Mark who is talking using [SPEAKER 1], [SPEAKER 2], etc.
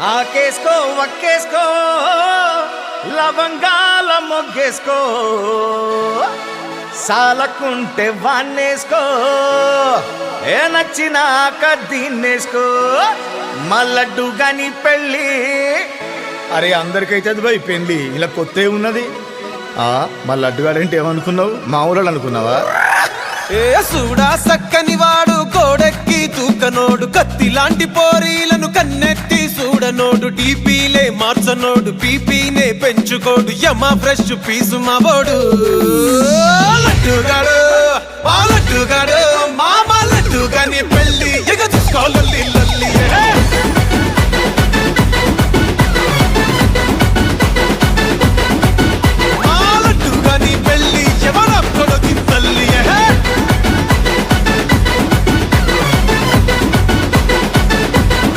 [SPEAKER 1] ఆకేసుకో వక్కేసుకో లవంగాల మొగ్గేసుకో సాలకుంటే వాన్నేసుకో ఏ నచ్చినాక దీన్నేసుకో మల్లడ్డు గని పెళ్ళి. అరే అందరికైతే అది పోయి పెళ్ళి ఇలా కొత్త ఉన్నది. మా లడ్డుగాడంటే ఏమనుకున్నావు? మా ఊళ్ళో అనుకున్నావా?
[SPEAKER 2] ఏ సూడా సక్కని వాడు కోడెక్కి తూకనోడు కత్తి లాంటి పోరీలను కన్నెత్తి చూడనోడు టీపీలే మార్చనోడు పీపీనే పెంచుకోడు యమ ఫ్రెష్ పీసు మావోడు లడ్డుగాడు మా లడ్డుగాడు మామ లడ్డుగాని పెళ్ళి ఎగ చూసుకోవాలి.